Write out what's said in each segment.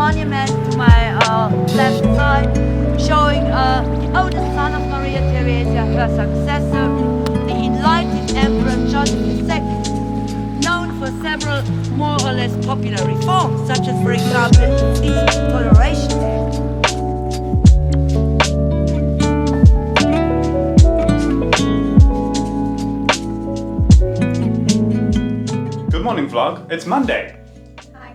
monument to my left side, showing the oldest son of Maria Theresia, her successor, the enlightened Emperor John II, known for several more or less popular reforms, such as, for example, its toleration day. Good morning vlog, it's Monday. Hi.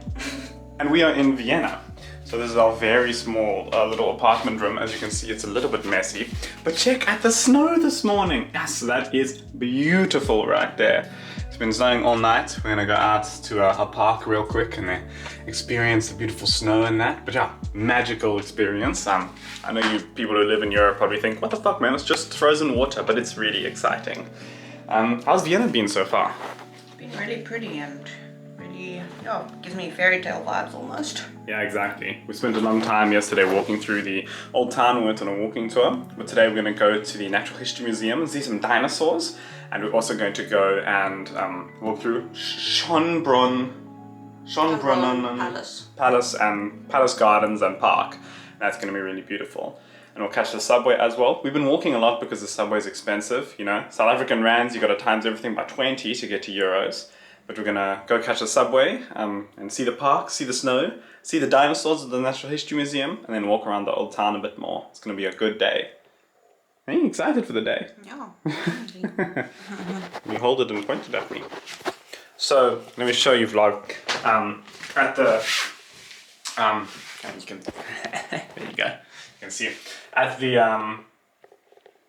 And we are in Vienna. So this is our very small little apartment room. As you can see, it's a little bit messy. But check out the snow this morning. Yes, that is beautiful right there. It's been snowing all night. We're gonna go out to a park real quick and then experience the beautiful snow and that. But yeah, magical experience. I know you people who live in Europe probably think, what the fuck man, it's just frozen water, but it's really exciting. How's Vienna been so far? It's been really pretty and really, gives me fairy tale vibes almost. Yeah, exactly. We spent a long time yesterday walking through the old town. We went on a walking tour, but today we're going to go to the Natural History Museum and see some dinosaurs. And we're also going to go and walk through Schönbrunn Palace and Palace Gardens and Park. That's going to be really beautiful. And we'll catch the subway as well. We've been walking a lot because the subway is expensive, you know. South African rands, you got to times everything by 20 to get to euros. But we're gonna go catch the subway and see the park, see the snow, see the dinosaurs at the Natural History Museum, and then walk around the old town a bit more. It's gonna be a good day. Are you excited for the day? Yeah. You hold it and point it at me. So let me show you vlog. At the you can there you go. You can see it. At the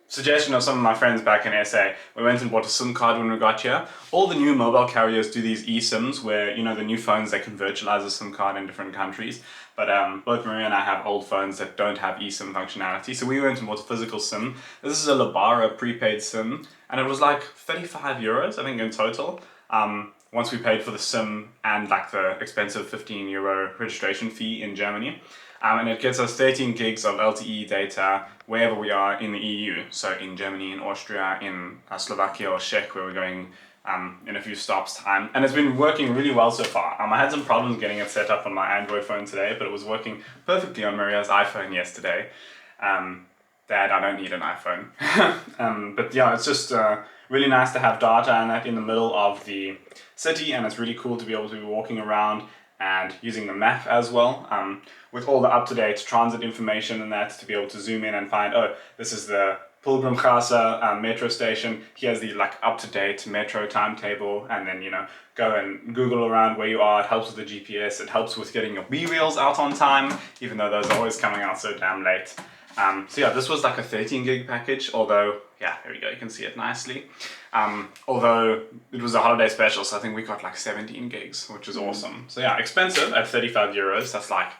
suggestion of some of my friends back in SA, we went and bought a SIM card when we got here. All the new mobile carriers do these eSIMs where, you know, the new phones, they can virtualize a SIM card in different countries. But both Maria and I have old phones that don't have eSIM functionality. So we went and bought a physical SIM. This is a Lebara prepaid SIM, and it was like 35 euros, I think, in total. Once we paid for the SIM and like the expensive 15 euro registration fee in Germany. And it gets us 13 gigs of LTE data wherever we are in the EU. So in Germany, in Austria, in Slovakia or Czech, where we're going in a few stops time. And it's been working really well so far. I had some problems getting it set up on my Android phone today, but it was working perfectly on Maria's iPhone yesterday. Dad, I don't need an iPhone. But yeah, it's just really nice to have data and that in the middle of the city, and it's really cool to be able to be walking around and using the map as well, with all the up-to-date transit information and that, to be able to zoom in and find, oh, this is the Pilgrimstrasse metro station, here's the like up-to-date metro timetable, and then, you know, go and Google around where you are. It helps with the GPS, it helps with getting your B-reels out on time, even though those are always coming out so damn late. So yeah, this was like a 13 gig package, although, yeah, there we go, you can see it nicely. Although it was a holiday special, so I think we got like 17 gigs, which is awesome. So yeah, expensive at 35 euros, that's like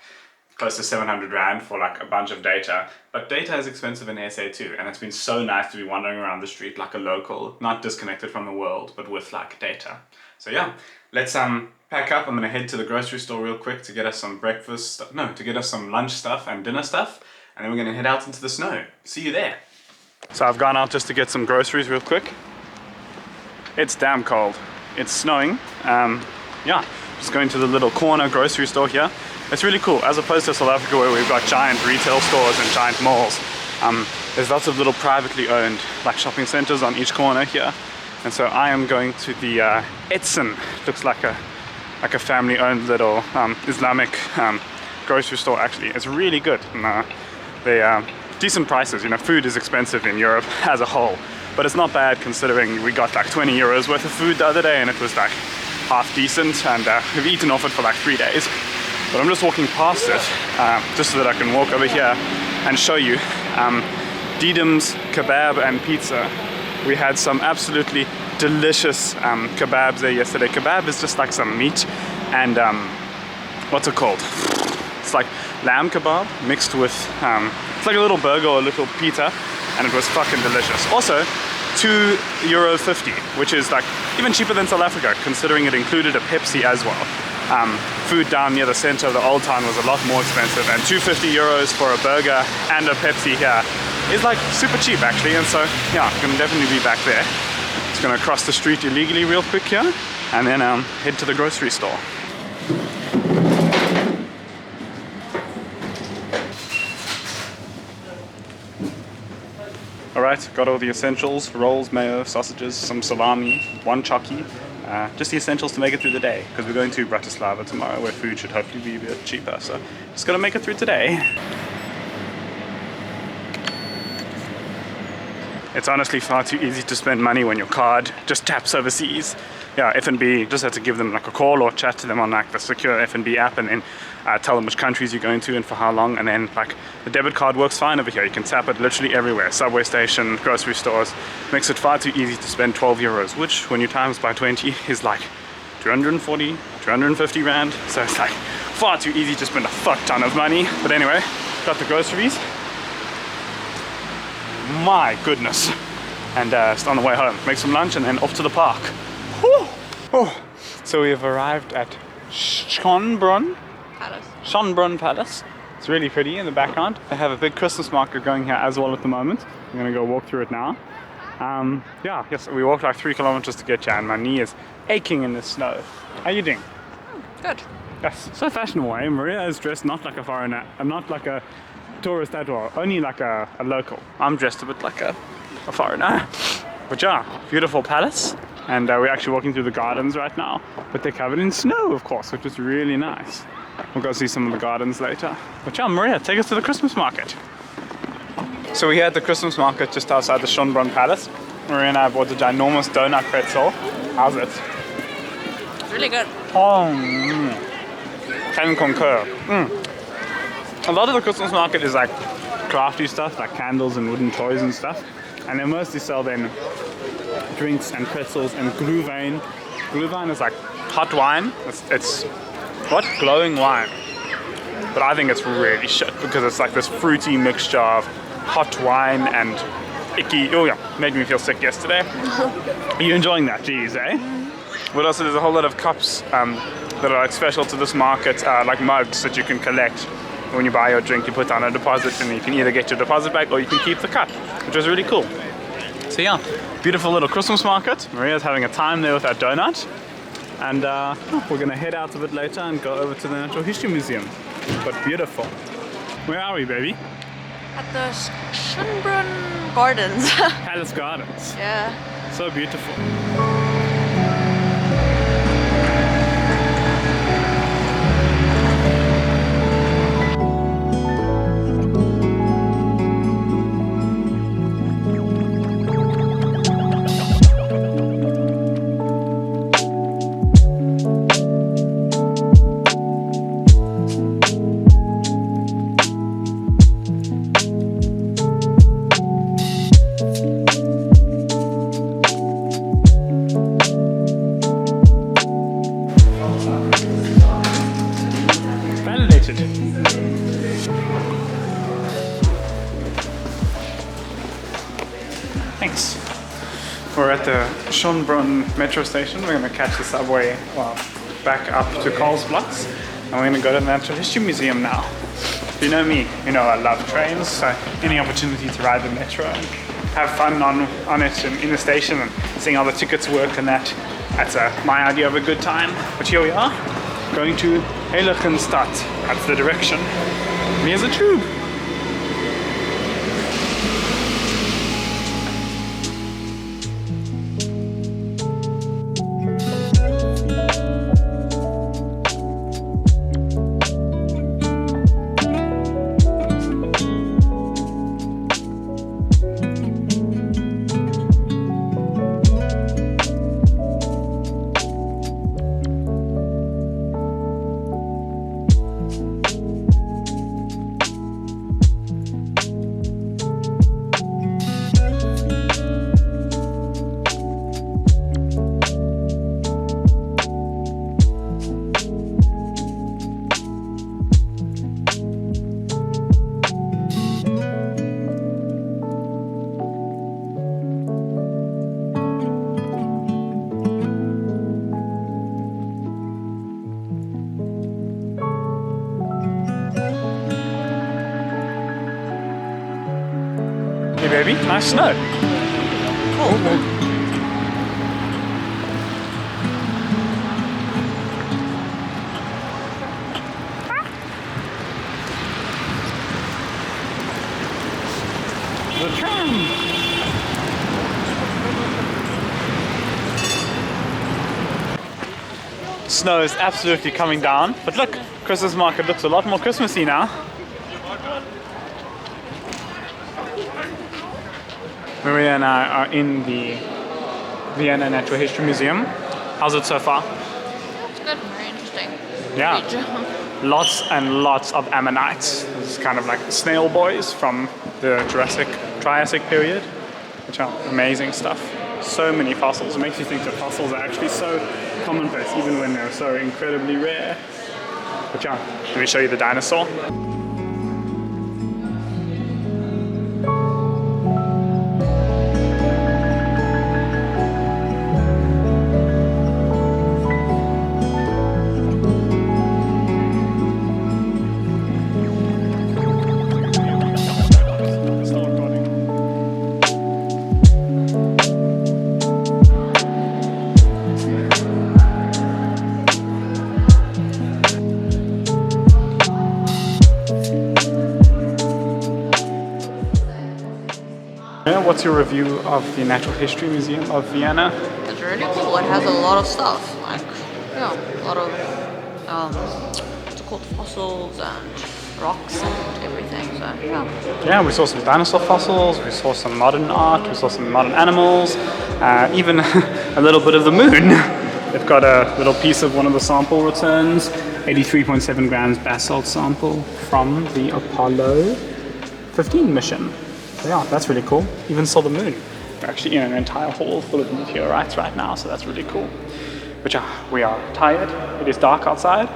close to 700 rand for like a bunch of data. But data is expensive in SA too, and it's been so nice to be wandering around the street like a local, not disconnected from the world, but with like data. So yeah, let's pack up. I'm gonna head to the grocery store real quick to get us some to get us some lunch stuff and dinner stuff, and then we're gonna head out into the snow. See you there. So I've gone out just to get some groceries real quick. It's damn cold. It's snowing. Yeah, just going to the little corner grocery store here. It's really cool, as opposed to South Africa where we've got giant retail stores and giant malls. There's lots of little privately owned like shopping centers on each corner here. And so I am going to the Etzen. Looks like a family-owned little Islamic grocery store actually. It's really good. And, they decent prices. You know, food is expensive in Europe as a whole, but it's not bad considering we got like 20 euros worth of food the other day and it was like half decent, and we've eaten off it for like 3 days. But I'm just walking past it just so that I can walk over here and show you Didim's kebab and pizza. We had some absolutely delicious kebabs there yesterday. Kebab is just like some meat and what's it called? It's like lamb kebab mixed with it's like a little burger or a little pita, and it was fucking delicious. Also, €2.50, which is like even cheaper than South Africa, considering it included a Pepsi as well. Food down near the center of the old town was a lot more expensive, and €250 for a burger and a Pepsi here is like super cheap actually. And so yeah, I'm gonna definitely be back there. Just gonna cross the street illegally real quick here, and then head to the grocery store. Alright, got all the essentials, rolls, mayo, sausages, some salami, one chocky, just the essentials to make it through the day, because we're going to Bratislava tomorrow where food should hopefully be a bit cheaper, so just gotta make it through today. It's honestly far too easy to spend money when your card just taps overseas. Yeah, F&B, just have to give them like a call or chat to them on like the secure F&B app and then tell them which countries you're going to and for how long, and then like the debit card works fine over here. You can tap it literally everywhere, subway station, grocery stores. Makes it far too easy to spend 12 euros, which when you times by 20 is like 240, 250 rand. So it's like far too easy to spend a fuck ton of money. But anyway, got the groceries. My goodness. And just on the way home, make some lunch and then off to the park. Whew. Oh. So we have arrived at Schönbrunn Palace. It's really pretty in the background. They have a big Christmas market going here as well at the moment. I'm gonna go walk through it now. Yes, we walked like 3 kilometers to get here and my knee is aching in the snow. How you doing? Good. Yes, so fashionable, eh? Maria is dressed not like a foreigner, and not like a tourist at all, only like a local. I'm dressed a bit like a foreigner. But yeah, beautiful palace. And we're actually walking through the gardens right now, but they're covered in snow, of course, which is really nice. We'll go see some of the gardens later. But yeah, Maria, take us to the Christmas market. So we're here at the Christmas market just outside the Schönbrunn Palace. Maria and I bought a ginormous donut pretzel. How's it? It's really good. Oh, can concur. A lot of the Christmas market is like crafty stuff, like candles and wooden toys and stuff. And they mostly sell then drinks and pretzels and glühwein. Glühwein is like hot wine. It's what? Glowing wine. But I think it's really shit because it's like this fruity mixture of hot wine and icky. Oh yeah, made me feel sick yesterday. Are you enjoying that? Jeez, eh? But also there's a whole lot of cups that are like special to this market, like mugs that you can collect. When you buy your drink, you put down a deposit and you can either get your deposit back or you can keep the cup, which is really cool. So yeah, beautiful little Christmas market. Maria's having a time there with that donut. And we're gonna head out a bit later and go over to the Natural History Museum. But beautiful. Where are we, baby? At the Schönbrunn Gardens. Palace Gardens. Yeah. So beautiful. Thanks. We're at the Schönbrunn metro station. We're going to catch the subway back up to Karlsplatz. And we're going to go to the Natural History Museum now. If you know me, you know I love trains, so any opportunity to ride the metro and have fun on it and in the station and seeing how the tickets work and that's my idea of a good time. But here we are, going to Heiligenstadt. That's the direction. And here's a tube. Hey baby, nice snow. Cool. The tram. snow is absolutely coming down. But look, Christmas market looks a lot more Christmassy now. Maria and I are in the Vienna Natural History Museum. How's it so far? It's good, very interesting. Yeah. Beach. Lots and lots of ammonites. This is kind of like snail boys from the Triassic period, which are amazing stuff. So many fossils. It makes you think that fossils are actually so commonplace, even when they're so incredibly rare. But yeah, let me show you the dinosaur. What's your review of the Natural History Museum of Vienna? It's really cool. It has a lot of stuff, like a lot of what's it called, fossils and rocks and everything. So Yeah, we saw some dinosaur fossils, we saw some modern art, we saw some modern animals, even a little bit of the moon. They've got a little piece of one of the sample returns, 83.7 grams basalt sample from the Apollo 15 mission. So yeah, that's really cool. Even saw the moon. We're actually in an entire hall full of meteorites right now, so that's really cool. But yeah, we are tired. It is dark outside.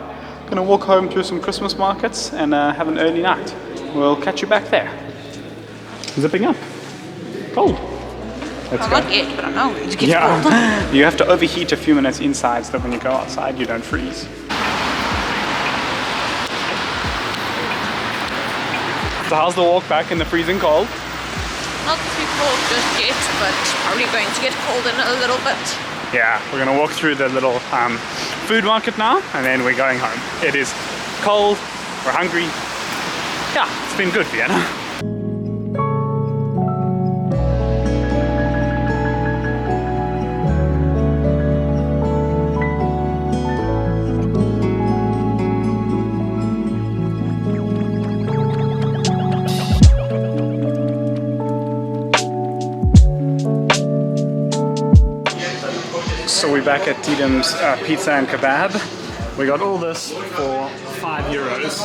Gonna walk home to some Christmas markets and have an early night. We'll catch you back there. Zipping up. Cold. Let's go. not yet, but I know it gets cold. Yeah, you have to overheat a few minutes inside so that when you go outside you don't freeze. So how's the walk back in the freezing cold? Not too cold just yet, but probably going to get cold in a little bit. Yeah, we're gonna walk through the little food market now, and then we're going home. It is cold, we're hungry. Yeah, it's been good, Vienna. So we're back at Didem's Pizza and Kebab. We got all this for €5,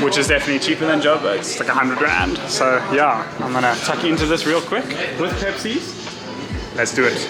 which is definitely cheaper than Joburg. It's like 100 rand. So yeah, I'm gonna tuck into this real quick with Pepsis. Let's do it.